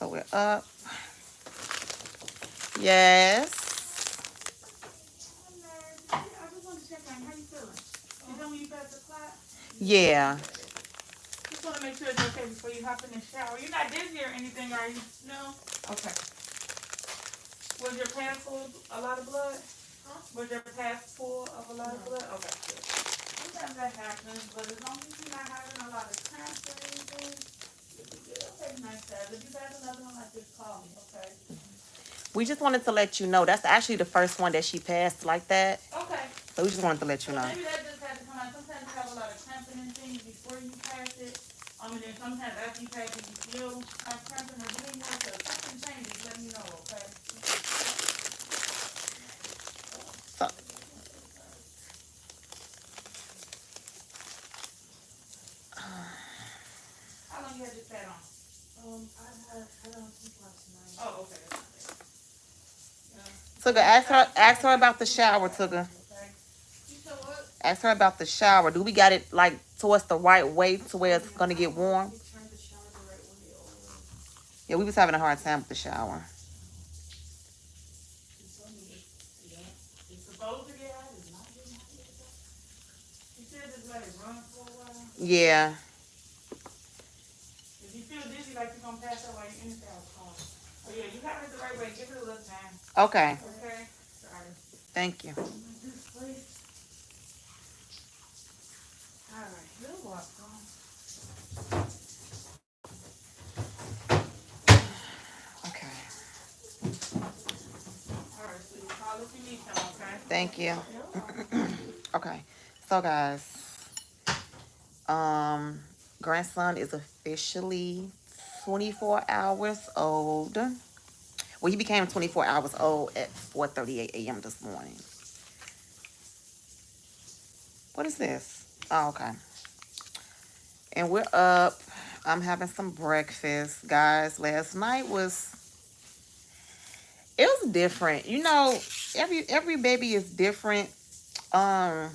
So we're up. Yes. I just want to check on how you feeling. You told me you felt the clot. Yeah. Just want to make sure it's okay before you hop in the shower. You're not dizzy or anything, are you? No? Okay. Was your pants full of a lot of blood? Huh? Was your pants full of a lot of blood? Okay, good. Sometimes that happens, but as long as you're not having a lot of cramps or anything, you'll be good. Okay, nice, guys. If you have another one like this, call me, okay? We just wanted to let you know that's actually the first one that she passed like that. Okay. So we just wanted to let you So know. maybe that just had to come out. Sometimes you have a lot of cramping and things before you pass it. And then sometimes after you pass it, you still have cramping or bleeding. So if something changes, let me know, okay? So, How long you had this pad on? I don't think last night. Oh, okay. Ask her about the shower, Tugger. Okay. You said what? Ask her about the shower. Do we got it like towards the right way to where it's gonna get warm? You turned the shower the right way over. Yeah, we was having a hard time with the shower. It's supposed to get hot. It's not getting hot yet. You said just let it run for a while. Yeah. If you feel dizzy like you're gonna pass out while you're in the shower, call me. Oh yeah, you have it the right way. Give it a little time. Okay. Okay. Sorry. Thank you. This place. All right, you're welcome. Okay. All right, so you call if you need some, okay? Thank you. You're welcome. Okay. So guys, um, grandson is officially 24 hours old. Well, he became 24 hours old at 4:38 a.m. this morning. What is this? Oh, okay. And we're up. I'm having some breakfast, guys. Last night was it was different. You know, every baby is different. Um,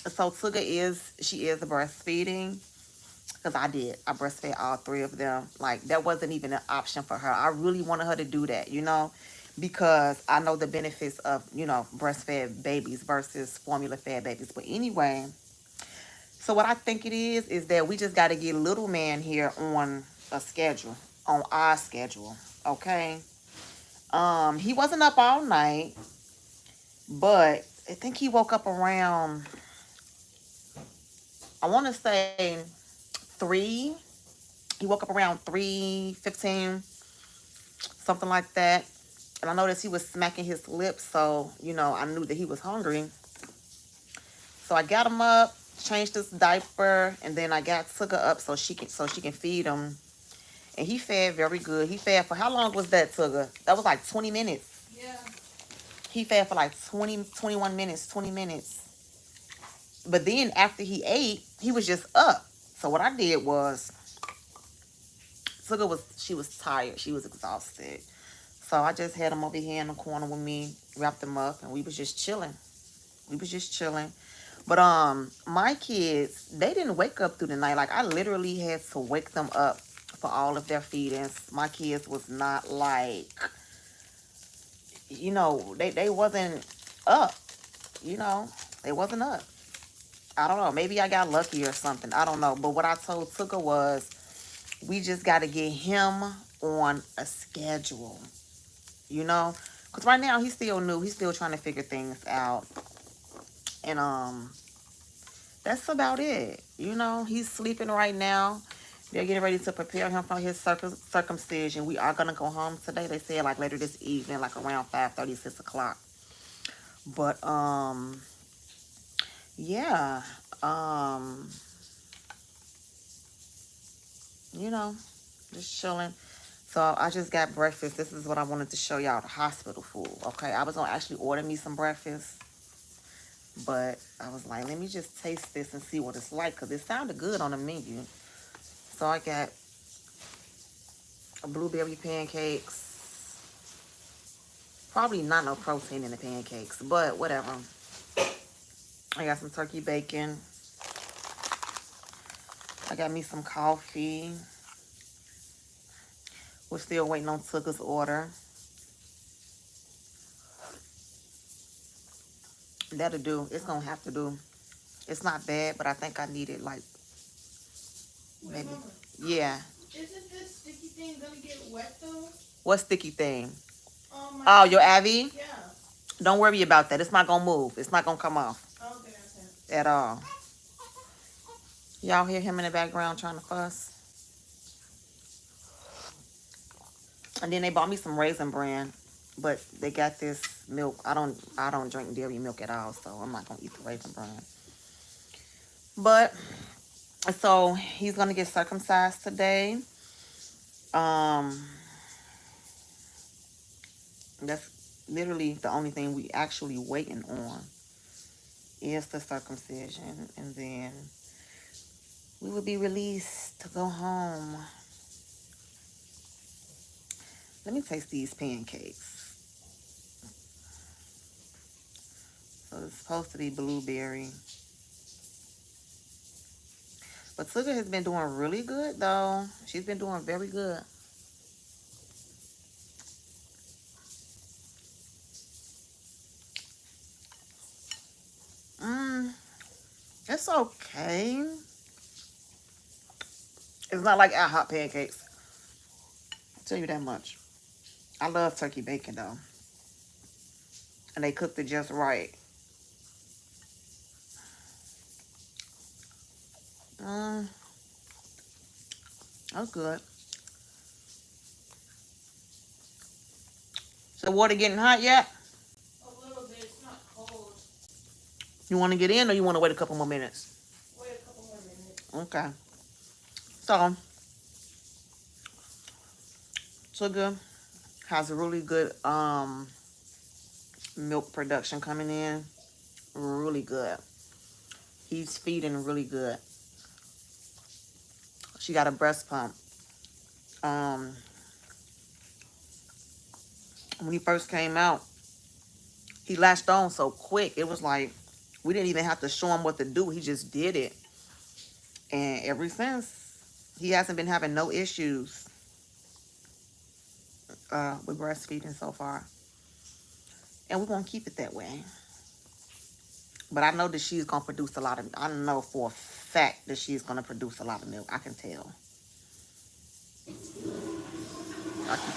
so Tuga is breastfeeding because I breastfed all three of them. Like that wasn't even an option for her. I really wanted her to do that, you know, because I know the benefits of breastfed babies versus formula fed babies. But anyway, so what I think it is that we just got to get little man here on a schedule, on our schedule, okay? He wasn't up all night, but I think he woke up around, I want to say 3. He woke up around 3:15, something like that. And I noticed he was smacking his lips, so I knew that he was hungry. So I got him up, changed his diaper, and then I got Tuka up so she can feed him. And he fed very good. He fed for how long was that, Tuga? That was like 20 minutes. Yeah. He fed for like 20, 21 minutes, 20 minutes. But then after he ate, he was just up. So what I did was, she was tired. She was exhausted. So I just had him over here in the corner with me, wrapped him up, and we was just chilling. We was just chilling. But my kids, they didn't wake up through the night. Like I literally had to wake them up for all of their feedings. My kids was not like, they wasn't up. They wasn't up. I don't know. Maybe I got lucky or something. I don't know. But what I told Tuka was, we just got to get him on a schedule. Because right now he's still new. He's still trying to figure things out. And that's about it. He's sleeping right now. They're getting ready to prepare him for his circumcision. We are gonna go home today. They said like later this evening, like around 5:30, 6 o'clock. But yeah, um, you know, just chilling. So I just got breakfast. This is what I wanted to show y'all, the hospital food. Okay, I was gonna actually order me some breakfast, but I was like, let me just taste this and see what it's like, because it sounded good on the menu. So I got blueberry pancakes. Probably not no protein in the pancakes, but whatever. I got some turkey bacon. I got me some coffee. We're still waiting on Tucker's order. That'll do. It's gonna have to do. It's not bad, but I think I need it like maybe. Mama, yeah. Isn't this sticky thing gonna get wet though? What sticky thing? Oh, your Abby? Yeah. Don't worry about that. It's not gonna move. It's not gonna come off. Okay, okay. At all. Y'all hear him in the background trying to fuss? And then they bought me some Raisin Bran, but they got this milk. I don't drink dairy milk at all, so I'm not gonna eat the Raisin Bran. But so he's gonna get circumcised today. That's literally the only thing we actually waiting on is the circumcision, and then we will be released to go home. Let me taste these pancakes. So it's supposed to be blueberry. But Sugar has been doing really good, though. She's been doing very good. It's okay. It's not like our hot pancakes. I'll tell you that much. I love turkey bacon, though. And they cooked it just right. That's good. So water getting hot yet? A little bit. It's not cold. You want to get in or you want to wait a couple more minutes? Wait a couple more minutes. Okay. So, Sugar has a really good milk production coming in. Really good. He's feeding really good. She got a breast pump. When he first came out, he latched on so quick. It was like we didn't even have to show him what to do. He just did it. And ever since, he hasn't been having no issues with breastfeeding so far. And we're going to keep it that way. But I know that she's going to produce a lot of, I know for a fact that she's going to produce a lot of milk. I can tell. I can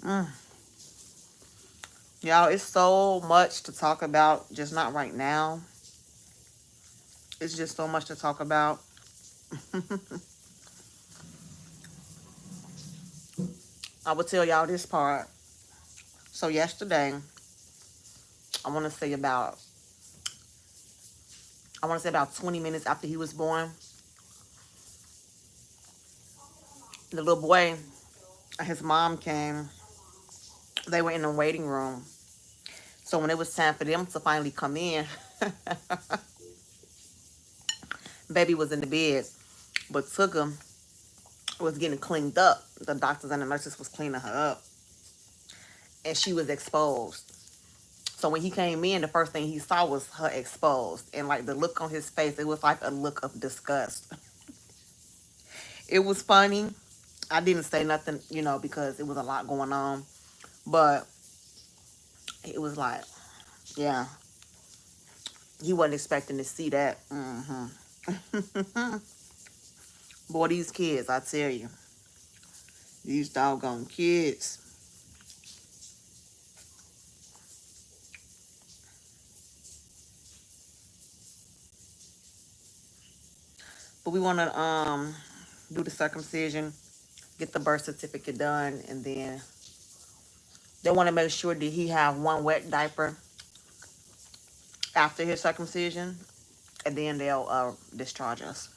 tell. Y'all, it's so much to talk about, just not right now. It's just so much to talk about. I will tell y'all this part. So yesterday, I want to say about 20 minutes after he was born, the little boy and his mom came. They were in the waiting room. So when it was time for them to finally come in, baby was in the bed, but Tucker was getting cleaned up. The doctors and the nurses was cleaning her up, and she was exposed. So when he came in, the first thing he saw was her exposed, and like the look on his face, it was like a look of disgust. It was funny. I didn't say nothing, because it was a lot going on, but it was like, yeah, he wasn't expecting to see that. Boy, these kids, I tell you, these doggone kids. But we want to do the circumcision, get the birth certificate done, and then they want to make sure that he have one wet diaper after his circumcision, and then they'll discharge us.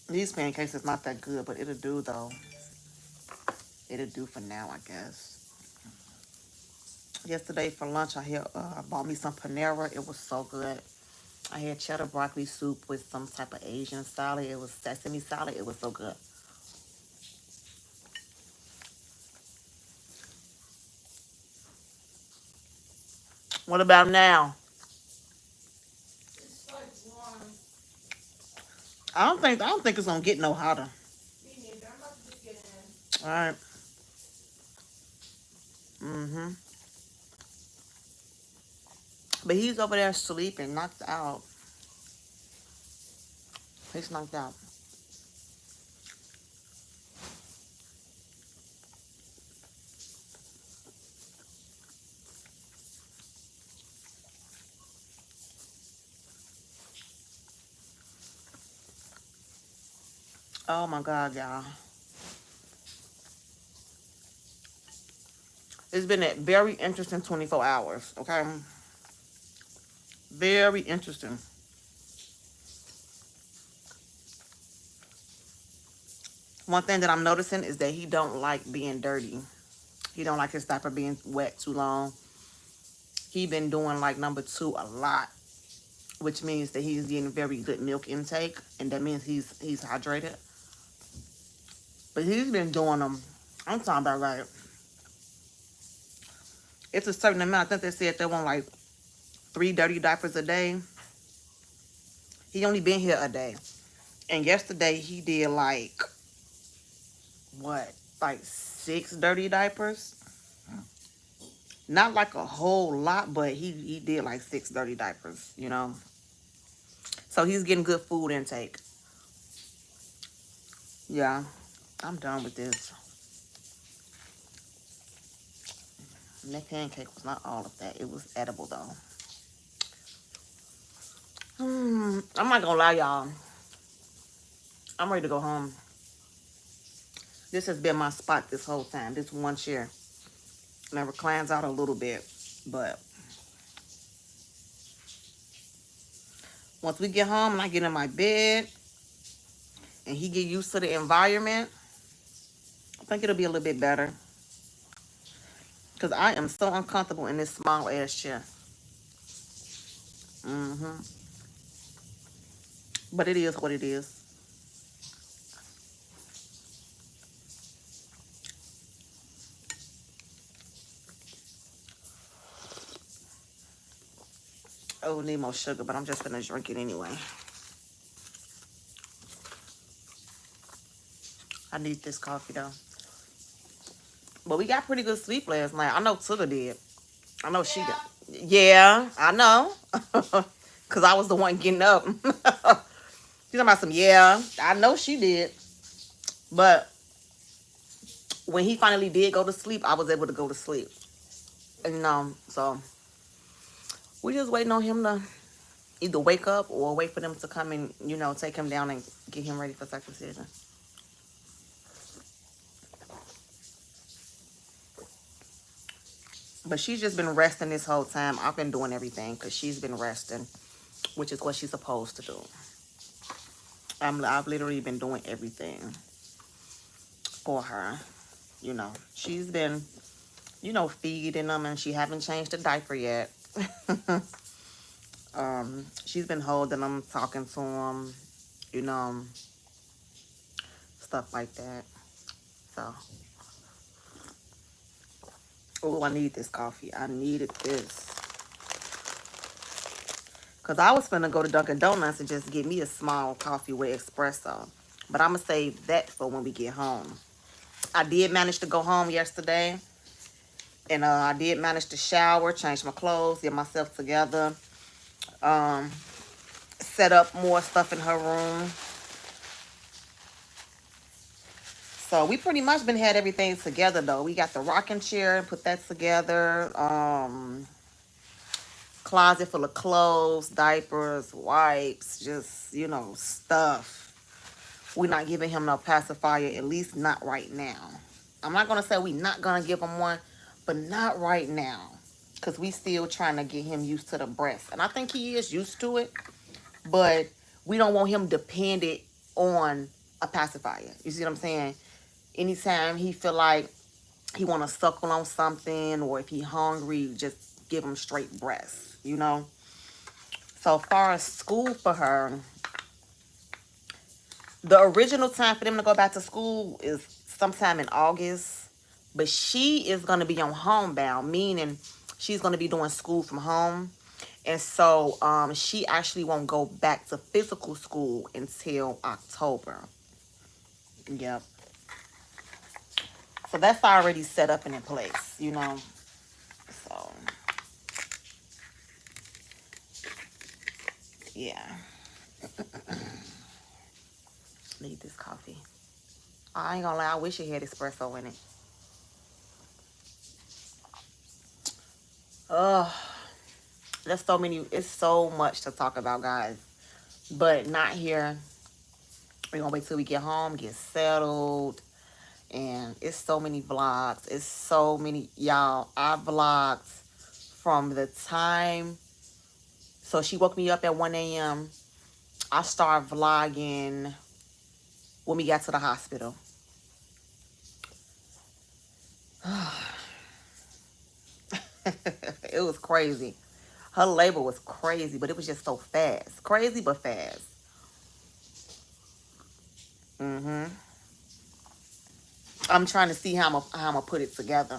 These pancakes is not that good, but it'll do though. It'll do for now, I guess. Yesterday for lunch, I bought me some Panera. It was so good. I had cheddar broccoli soup with some type of Asian salad. It was sesame salad. It was so good. What about now? It's like warm. I don't think it's gonna get no hotter. Me neither. I'm about to just get in. All right. Mm-hmm. But he's over there sleeping, knocked out. He's knocked out. Oh my God, y'all. It's been a very interesting 24 hours, okay? Very interesting. One thing that I'm noticing is that he don't like being dirty. He don't like his diaper being wet too long. He been doing like number two a lot, which means that he's getting very good milk intake, and that means he's hydrated. But he's been doing them. I'm talking about like it's a certain amount. I think they said they want like 3 dirty diapers a day. He only been here a day, and yesterday he did like what, like 6 dirty diapers. Not like a whole lot, but he did like 6 dirty diapers. So he's getting good food intake. Yeah, I'm done with this. And that pancake was not all of that. It was edible though. I'm not gonna lie, y'all. I'm ready to go home. This has been my spot this whole time. This one chair. And it reclines out a little bit, but once we get home and I get in my bed and he get used to the environment, I think it'll be a little bit better. Because I am so uncomfortable in this small ass chair. hmm But it is what it is. Oh, need more sugar, but I'm just gonna drink it anyway. I need this coffee though. But we got pretty good sleep last night. I know Tuga did. I know she got. Yeah, I know. Cause I was the one getting up. She's talking about some. Yeah, I know she did. But when he finally did go to sleep, I was able to go to sleep. And so we just waiting on him to either wake up or wait for them to come and take him down and get him ready for circumcision. But she's just been resting this whole time. I've been doing everything because she's been resting, which is what she's supposed to do. I've literally been doing everything for her. She's been, feeding them, and she haven't changed the diaper yet. She's been holding them, talking to them, you know, stuff like that. So, oh, I need this coffee. I needed this. Because I was finna go to Dunkin' Donuts and just get me a small coffee with espresso. But I'm going to save that for when we get home. I did manage to go home yesterday. And I did manage to shower, change my clothes, get myself together. Set up more stuff in her room. So we pretty much been had everything together though. We got the rocking chair, put that together. Closet full of clothes, diapers, wipes, just, stuff. We're not giving him no pacifier, at least not right now. I'm not going to say we not going to give him one, but not right now. Because we still trying to get him used to the breast. And I think he is used to it, but we don't want him dependent on a pacifier. You see what I'm saying? Anytime he feel like he want to suckle on something, or if he hungry, just give him straight breast. So far as school for her, the original time for them to go back to school is sometime in August, but she is going to be on homebound, meaning She's going to be doing school from home. And so she actually won't go back to physical school until October. Yep. So that's already set up and in place, you know. So, yeah. Need this coffee. I ain't gonna lie, I wish it had espresso in it. Ugh. There's so many, it's so much to talk about, guys. But not here. We're gonna wait till we get home, get settled. And it's so many vlogs. It's so many, y'all. I vlogged from the time. So she woke me up at 1 a.m. I started vlogging when we got to the hospital. It was crazy. Her labor was crazy, but it was just so fast. Crazy, but fast. I'm trying to see how I'm gonna put it together.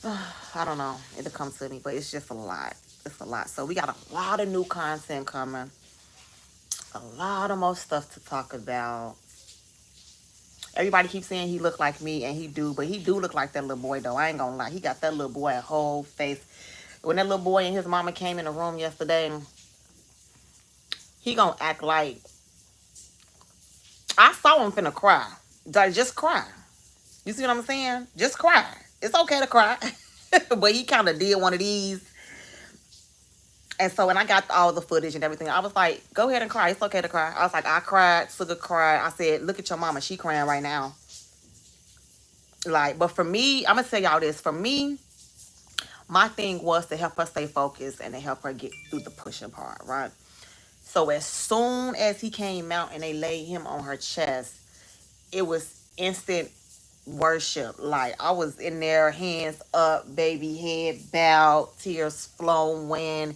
I don't know. It'll come to me, but it's just a lot. It's a lot. So we got a lot of new content coming. A lot of more stuff to talk about. Everybody keeps saying he look like me, and he do, but he do look like that little boy, though. I ain't gonna lie. He got that little boy whole face. When that little boy and his mama came in the room yesterday, he gonna act like... I saw him finna cry. Just cry. You see what I'm saying? Just cry. It's okay to cry. But he kind of did one of these. And so when I got all the footage and everything, I was like, go ahead and cry. It's okay to cry. I was like, I cried. Suga cried. I said, look at your mama. She crying right now. Like, but for me, I'm going to tell y'all this. For me, my thing was to help her stay focused and to help her get through the pushing part, right? So as soon as he came out and they laid him on her chest, it was instant worship. Like, I was in there, hands up, baby, head bowed, tears flowing.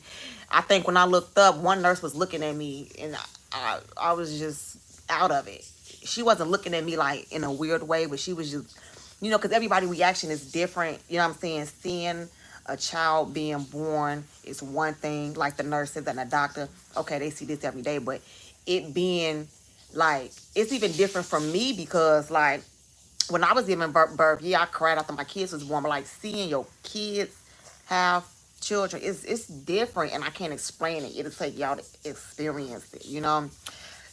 I think when I looked up, one nurse was looking at me, and I was just out of it. She wasn't looking at me like in a weird way, but she was just, you know, because everybody's reaction is different. You know what I'm saying? Seeing a child being born is one thing, like the nurses and the doctor. Okay, they see this every day, but it being like, it's even different from me because, like, when I was giving birth, yeah, I cried after my kids was born, but like seeing your kids have children, it's different, and I can't explain it. It'll take y'all to experience it, you know.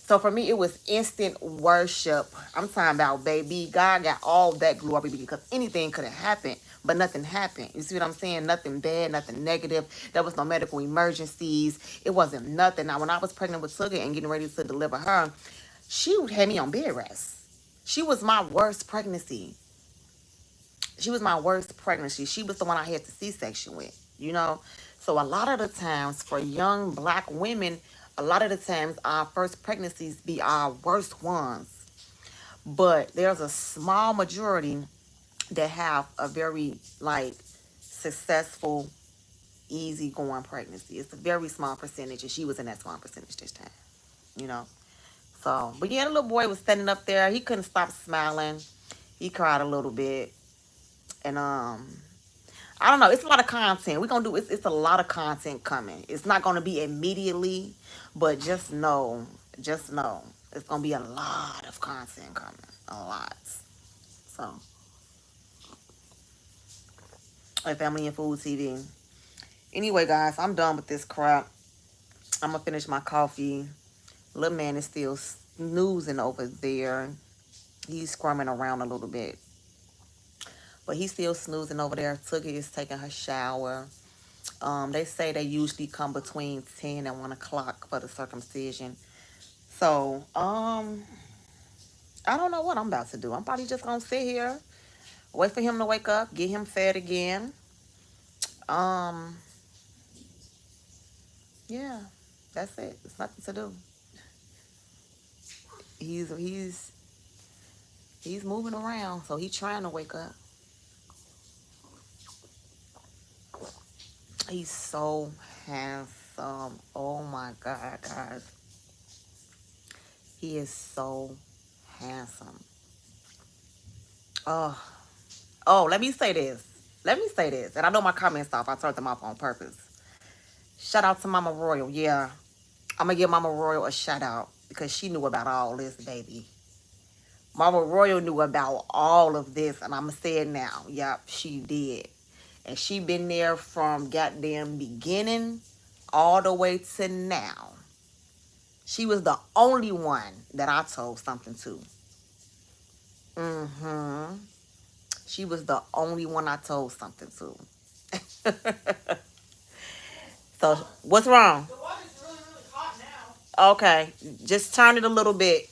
So for me, it was instant worship. I'm talking about, baby, God got all that glory because anything could have happened, but nothing happened. You see what I'm saying? Nothing bad, nothing negative. There was no medical emergencies. It wasn't nothing. Now, when I was pregnant with Suga and getting ready to deliver her, she had me on bed rest. She was my worst pregnancy. She was my worst pregnancy. She was the one I had the C-section with, you know? So a lot of the times for young black women, a lot of the times our first pregnancies be our worst ones. But there's a small majority that have a very, like, successful, easy-going pregnancy. It's a very small percentage, and she was in that small percentage this time, you know? So, but yeah, the little boy was standing up there. He couldn't stop smiling. He cried a little bit. And I don't know. It's a lot of content. We're gonna do it's a lot of content coming. It's not gonna be immediately, but just know, it's gonna be a lot of content coming. A lot. So, like Family and Food TV. Anyway, guys, I'm done with this crap. I'm gonna finish my coffee. Little man is still snoozing over there. He's squirming around a little bit. But he's still snoozing over there. Tookie is taking her shower. They say they usually come between 10 and 1 o'clock for the circumcision. So, I don't know what I'm about to do. I'm probably just going to sit here, wait for him to wake up, get him fed again. Um, yeah, that's it. There's nothing to do. He's moving around, so he's trying to wake up. He's so handsome. Oh my God, guys. He is so handsome. Oh, Oh, let me say this. Let me say this. And I know my comments off. I turned them off on purpose. Shout out to Mama Royal. Yeah. I'm going to give Mama Royal a shout out because she knew about all this, baby. Mama Royal knew about all of this. And I'm going to say it now. Yep, she did. And she been there from goddamn beginning all the way to now. She was the only one that I told something to. Mm-hmm. She was the only one I told something to. So, what's wrong? The water's really, really hot now. Okay, just turn it a little bit.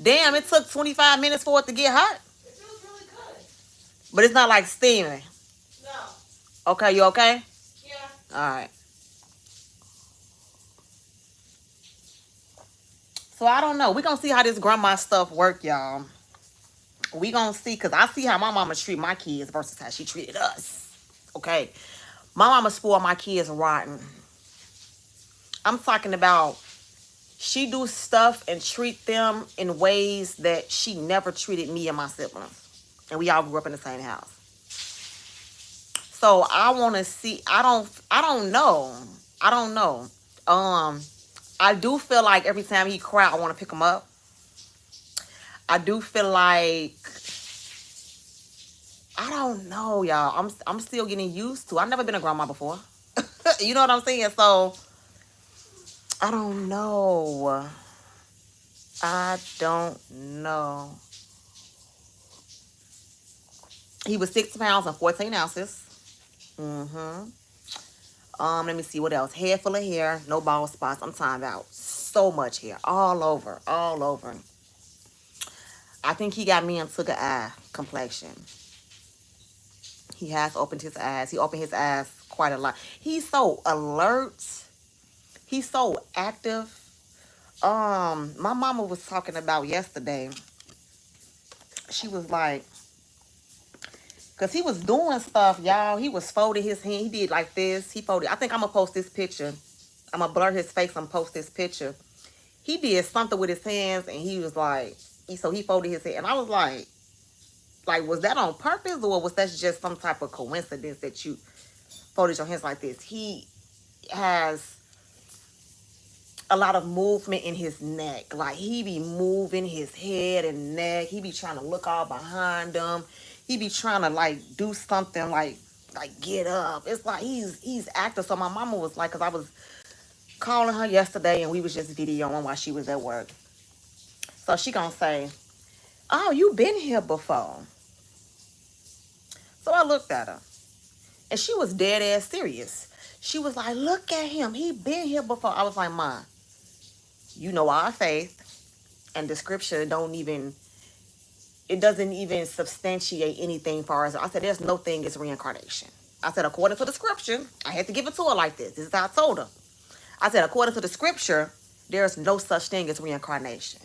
Damn, it took 25 minutes for it to get hot. It feels really good. But it's not like steaming. No. Okay, you okay? Yeah. All right. So, I don't know. We're going to see how this grandma stuff work, y'all. We going to see, because I see how my mama treat my kids versus how she treated us. Okay? My mama spoiled my kids rotten. I'm talking about she do stuff and treat them in ways that she never treated me and my siblings. And we all grew up in the same house. So I want to see. I don't know. I don't know. I do feel like every time he cry, I want to pick him up. I do feel like I don't know, y'all. I'm still getting used to. I've never been a grandma before. You know what I'm saying? So I don't know. I don't know. He was 6 pounds and 14 ounces. Mm-hmm. Let me see what else. Head full of hair, no bald spots. I'm talking about so much hair. All over. All over. I think he got me into the eye complexion. He has opened his eyes. He opened his eyes quite a lot. He's so alert. He's so active. My mama was talking about yesterday. She was like, because he was doing stuff, y'all. He was folding his hand. He did like this. He folded. I think I'm going to post this picture. I'm going to blur his face and post this picture. He did something with his hands, and he was like, so he folded his hand. And I was like, was that on purpose, or was that just some type of coincidence that you folded your hands like this? He has a lot of movement in his neck. Like, he be moving his head and neck. He be trying to look all behind him. He be trying to, like, do something like get up. It's like he's active. So my mama was like, because I was calling her yesterday and we was just videoing while she was at work. So she gonna say, oh, you been here before. So I looked at her and she was dead ass serious. She was like, look at him. He been here before. I was like, Mom, you know our faith and the scripture doesn't even substantiate anything for us. I said, there's no thing as reincarnation. I said, according to the scripture, I had to give it to her like this. This is how I told her. I said, according to the scripture, there's no such thing as reincarnation.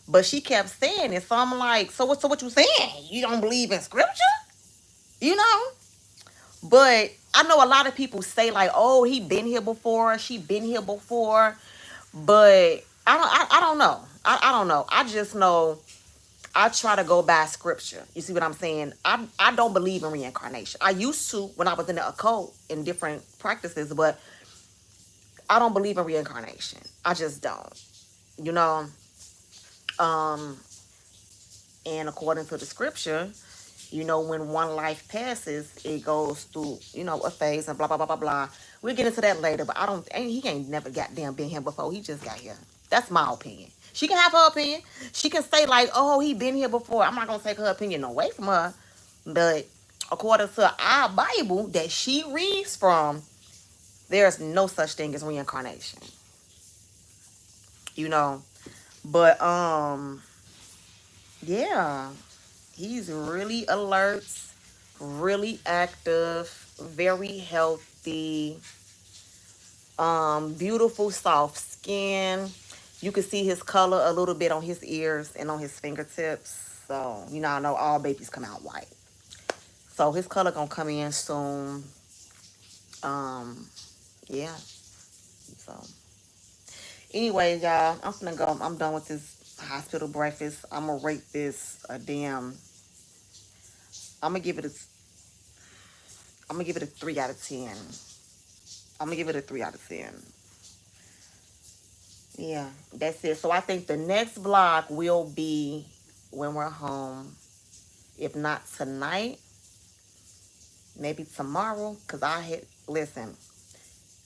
But she kept saying it. So I'm like, so what you saying? You don't believe in scripture? You know? But I know a lot of people say like, oh, he been here before. She been here before. But I don't know. I don't know. I just know I try to go by scripture. You see what I'm saying? I don't believe in reincarnation. I used to when I was in the occult in different practices, but I don't believe in reincarnation. I just don't. You know? And according to the scripture, you know, when one life passes, it goes through, you know, a phase and blah, blah, blah, blah, blah. We'll get into that later, but he ain't never goddamn been here before. He just got here. That's my opinion. She can have her opinion. She can say like, oh, he been here before. I'm not going to take her opinion away from her. But according to our Bible that she reads from, there's no such thing as reincarnation. You know? But, yeah. He's really alert, really active, very healthy, beautiful soft skin. You can see his color a little bit on his ears and on his fingertips. So, you know, I know all babies come out white. So his color gonna come in soon. Yeah. So, anyways, y'all, I'm gonna go. I'm done with this hospital breakfast. I'm gonna rate this a damn I'm gonna give it a 3 out of 10. I'm gonna give it a 3 out of 10. Yeah, that's it. So I think the next vlog will be when we're home. If not tonight, maybe tomorrow. Cause listen,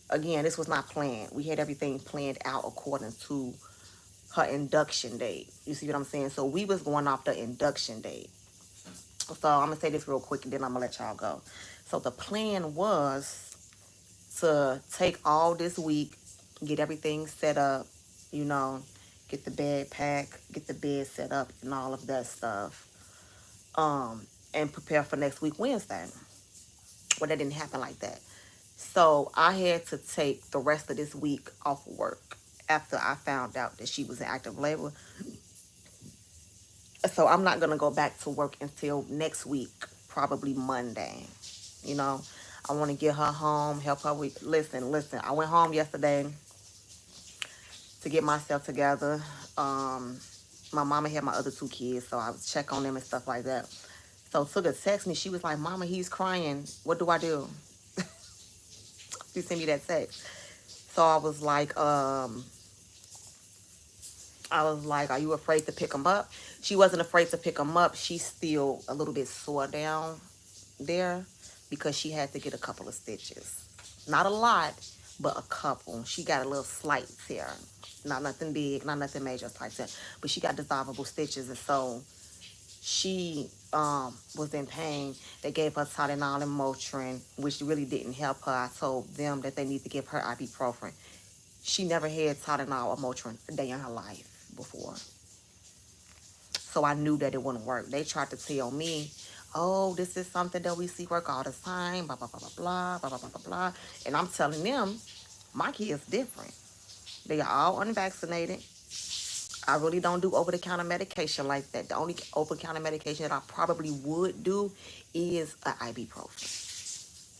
again, this was not planned. We had everything planned out according to her induction date. You see what I'm saying? So we was going off the induction date. So I'm gonna say this real quick and then I'm gonna let y'all go. So the plan was to take all this week, get everything set up, you know, get the bed packed, get the bed set up and all of that stuff. And prepare for next week Wednesday. Well, that didn't happen like that. So I had to take the rest of this week off of work after I found out that she was in active labor. So I'm not gonna go back to work until next week, probably Monday. You know, I want to get her home, help her with. Listen. I went home yesterday to get myself together. My mama had my other 2 kids, so I was check on them and stuff like that. So Suga texted me. She was like, "Mama, he's crying. What do I do?" She sent me that text. So I was like, "Are you afraid to pick him up?" She wasn't afraid to pick him up. She's still a little bit sore down there because she had to get a couple of stitches. Not a lot, but a couple. She got a little slight tear. Not nothing big, not nothing major, like that. But she got dissolvable stitches, and so she was in pain. They gave her Tylenol and Motrin, which really didn't help her. I told them that they need to give her ibuprofen. She never had Tylenol or Motrin a day in her life before. So I knew that it wouldn't work. They tried to tell me, "Oh, this is something that we see work all the time, blah, blah, blah, blah, blah, blah, blah, blah, blah, blah." And I'm telling them, my kids different. They are all unvaccinated. I really don't do over-the-counter medication like that. The only over-the-counter medication that I probably would do is an ibuprofen.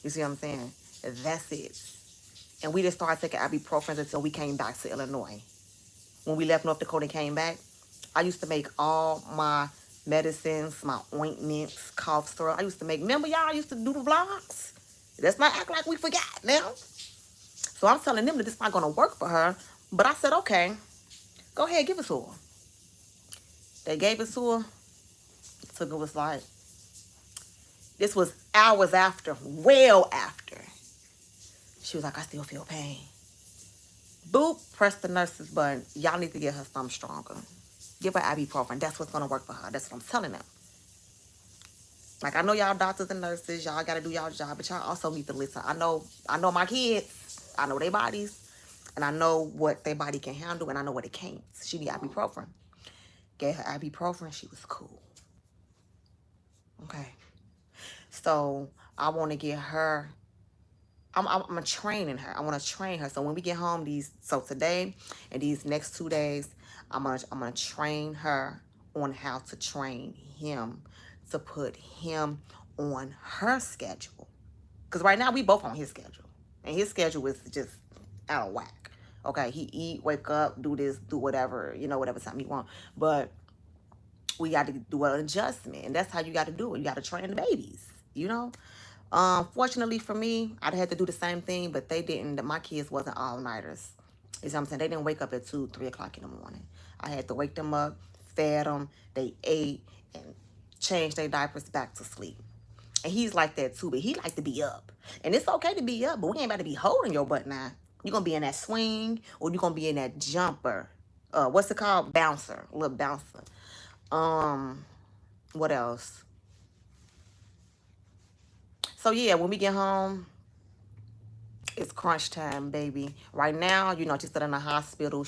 You see what I'm saying? That's it. And we didn't start taking ibuprofen until we came back to Illinois. When we left North Dakota and came back, I used to make all my medicines, my ointments, cough syrup. I used to make, remember y'all, I used to do the vlogs? Let's not act like we forgot now. So I'm telling them that this is not going to work for her. But I said, okay, go ahead, give it to her. They gave it to her. Suga was like, this was hours after, well after. She was like, "I still feel pain." Boop, press the nurse's button. Y'all need to get her something stronger. Give her ibuprofen. That's what's going to work for her. That's what I'm telling them. Like, I know y'all doctors and nurses, y'all got to do y'all job, but y'all also need to listen. I know my kids. I know their bodies. And I know what their body can handle, and I know what it can't. She need ibuprofen. Gave her ibuprofen. She was cool. Okay. So I want to get her. I'm training her. I want to train her. So when we get home, today and these next 2 days, I'm gonna train her on how to train him to put him on her schedule. Because right now we both on his schedule, and his schedule is just out of whack. Okay, he eat, wake up, do this, do whatever, whatever time he want. But we got to do an adjustment, and that's how you got to do it. You got to train the babies, Fortunately for me, I'd had to do the same thing, but they didn't. My kids wasn't all-nighters. You see what I'm saying? They didn't wake up at 2, 3 o'clock in the morning. I had to wake them up, fed them, they ate, and changed their diapers back to sleep. And he's like that too, but he like to be up. And it's okay to be up, but we ain't about to be holding your butt now. You're going to be in that swing, or you're going to be in that jumper. What's it called? Bouncer. A little bouncer. What else? So yeah, when we get home, it's crunch time, baby. Right now, she's still in the hospital.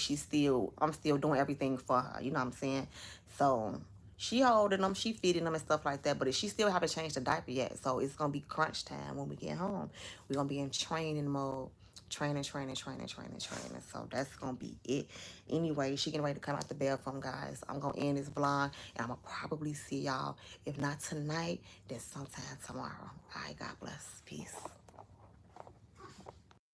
I'm still doing everything for her. You know what I'm saying? So she holding them, she feeding them and stuff like that. But she still haven't changed the diaper yet. So it's gonna be crunch time when we get home. We're gonna be in training mode. Training. So that's gonna be it. Anyway, she getting ready to come out the bathroom, guys. I'm gonna end this vlog, and I'm gonna probably see y'all, if not tonight, then sometime tomorrow. All right, God bless. Peace.